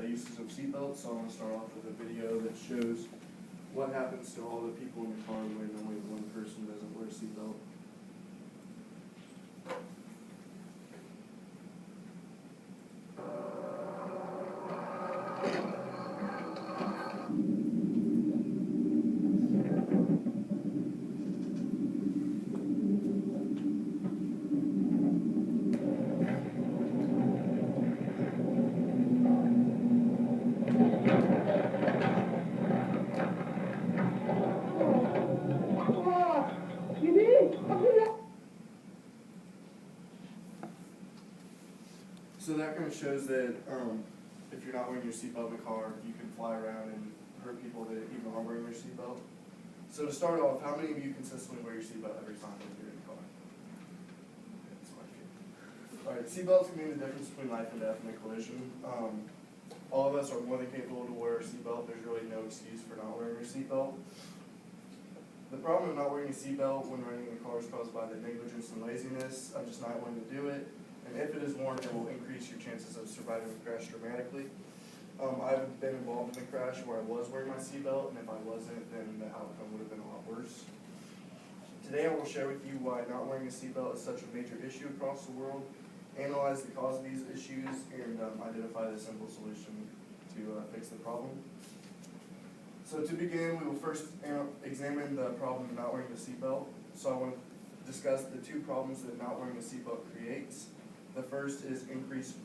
Uses of seatbelts, so I'm going to start off with a video that shows what happens to all the people in the car when only one person doesn't wear a seatbelt. So that kind of shows that if you're not wearing your seatbelt in the car, you can fly around and hurt people that even are wearing their seatbelt. So to start off, how many of you consistently wear your seatbelt every time that you're in the car? Alright, seatbelts can mean the difference between life and death in a collision. All of us are more than capable to wear a seatbelt. There's really no excuse for not wearing your seatbelt. The problem of not wearing a seatbelt when riding in a car is caused by the negligence and laziness of just not wanting to do it. And if it is worn, it will increase your chances of surviving a crash dramatically. I've been involved in a crash where I was wearing my seatbelt, and if I wasn't, then the outcome would have been a lot worse. Today I will share with you why not wearing a seatbelt is such a major issue across the world, analyze the cause of these issues, and identify the simple solution to fix the problem. So to begin, we will first examine the problem of not wearing the seatbelt. So I want to discuss the two problems that not wearing a seatbelt creates. The first is increased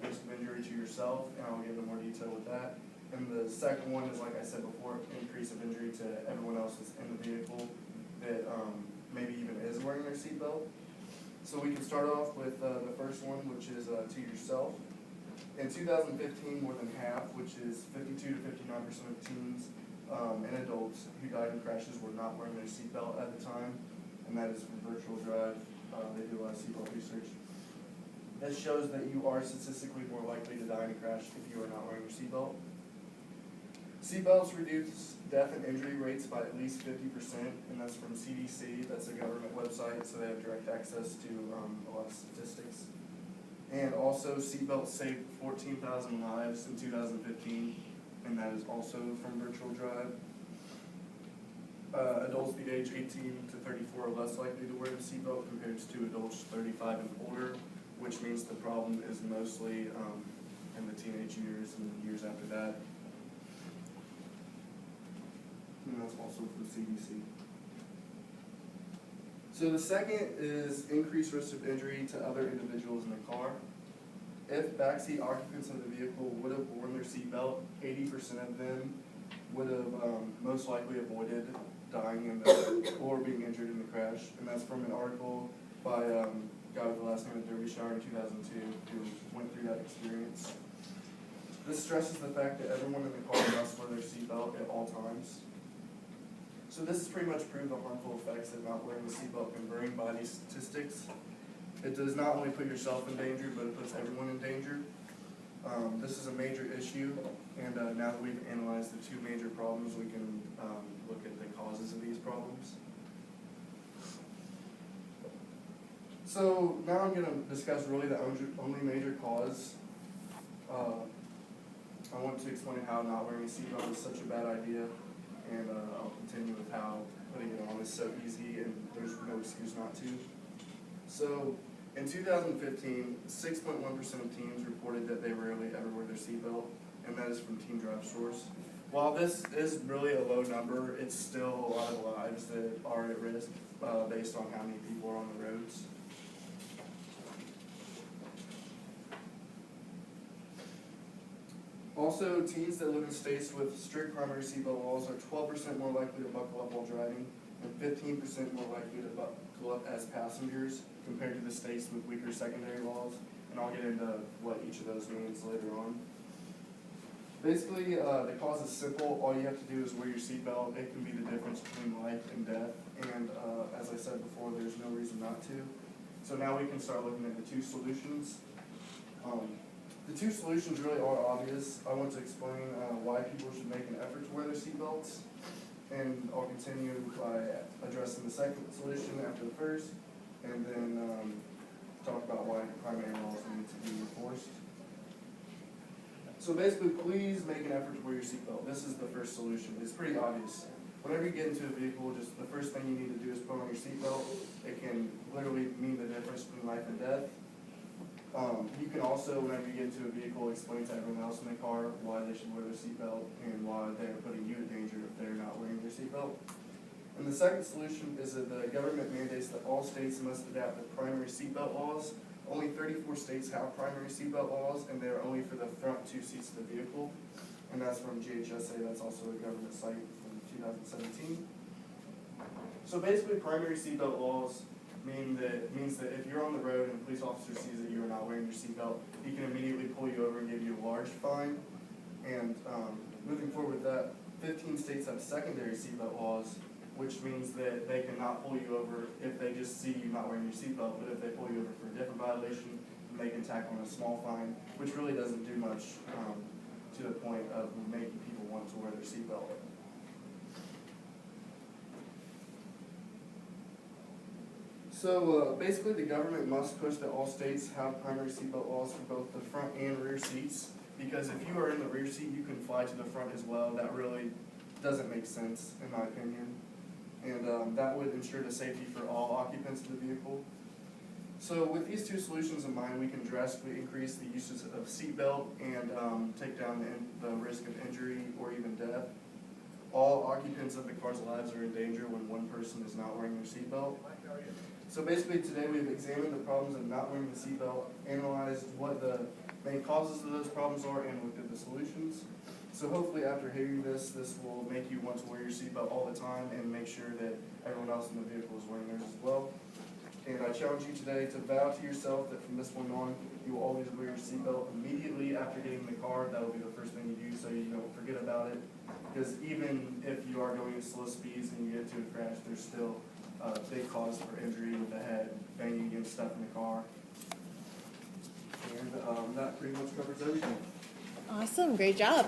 risk of injury to yourself, and I'll get into more detail with that. And the second one is, like I said before, increase of injury to everyone else that's in the vehicle that maybe even is wearing their seatbelt. So we can start off with the first one, which is to yourself. In 2015, more than half, which is 52 to 59% of teens and adults who died in crashes were not wearing their seatbelt at the time, and that is from Virtual Drive. They do a lot of seatbelt research. This shows that you are statistically more likely to die in a crash if you are not wearing your seatbelt. Seatbelts reduce death and injury rates by at least 50%, and that's from CDC. That's a government website, so they have direct access to a lot of statistics. And also, seatbelts saved 14,000 lives in 2015, and that is also from Virtual Drive. Adults the age 18 to 34 are less likely to wear the seatbelt compared to adults 35 and older, which means the problem is mostly in the teenage years and the years after that. And that's also from CDC. So the second is increased risk of injury to other individuals in the car. If backseat occupants of the vehicle would have worn their seatbelt, 80% of them would have most likely avoided dying or being injured in the crash. And that's from an article by a guy with the last name of Derbyshire in 2002 who went through that experience. This stresses the fact that everyone in the car must wear their seatbelt at all times. So this has pretty much proved the harmful effects that not wearing the seatbelt can bring by these statistics. It does not only put yourself in danger, but it puts everyone in danger. This is a major issue, and now that we've analyzed the two major problems, we can look at the causes of these problems. So now I'm going to discuss really the only major cause. I want to explain how not wearing a seatbelt is such a bad idea, and I'll continue with how putting it on is so easy and there's no excuse not to. So in 2015, 6.1% of teens reported that they rarely ever wear their seatbelt, and that is from Teen Drive Source. While this is really a low number, it's still a lot of lives that are at risk based on how many people are on the roads. Also, teens that live in states with strict primary seatbelt laws are 12% more likely to buckle up while driving and 15% more likely to buckle up as passengers compared to the states with weaker secondary laws. And I'll get into what each of those means later on. Basically, the cause is simple. All you have to do is wear your seatbelt. It can be the difference between life and death. And as I said before, there's no reason not to. So now we can start looking at the two solutions. The two solutions really are obvious. I want to explain why people should make an effort to wear their seatbelts, and I'll continue by addressing the second solution after the first, and then talk about why primary laws need to be enforced. So basically, please make an effort to wear your seatbelt. This is the first solution. It's pretty obvious. Whenever you get into a vehicle, just the first thing you need to do is put on your seatbelt. It can literally mean the difference between life and death. You can also, whenever you get into a vehicle, explain to everyone else in the car why they should wear their seatbelt and why they're putting you in danger if they're not wearing their seatbelt. And the second solution is that the government mandates that all states must adapt the primary seatbelt laws. Only 34 states have primary seatbelt laws, and they're only for the front two seats of the vehicle. And that's from GHSA, that's also a government site from 2017. So basically, primary seatbelt laws means that if you're on the road and a police officer sees that you are not wearing your seatbelt, he can immediately pull you over and give you a large fine. And moving forward with that, 15 states have secondary seatbelt laws, which means that they cannot pull you over if they just see you not wearing your seatbelt, but if they pull you over for a different violation, they can tack on a small fine, which really doesn't do much to the point of making people want to wear their seatbelt. So basically, the government must push that all states have primary seatbelt laws for both the front and rear seats, because if you are in the rear seat, you can fly to the front as well. That really doesn't make sense, in my opinion. And that would ensure the safety for all occupants of the vehicle. So with these two solutions in mind, we can drastically increase the usage of seatbelt and take down the risk of injury or even death. All occupants of the car's lives are in danger when one person is not wearing their seatbelt. So basically today we've examined the problems of not wearing the seatbelt, analyzed what the main causes of those problems are, and looked at the solutions. So hopefully after hearing this will make you want to wear your seatbelt all the time and make sure that everyone else in the vehicle is wearing theirs as well. And I challenge you today to vow to yourself that from this point on, you will always wear your seatbelt immediately after getting in the car. That will be the first thing you do so you don't forget about it. Because even if you are going at slow speeds and you get into a crash, there's still a big cause for injury with the head, banging against stuff in the car. And that pretty much covers everything. Awesome, great job.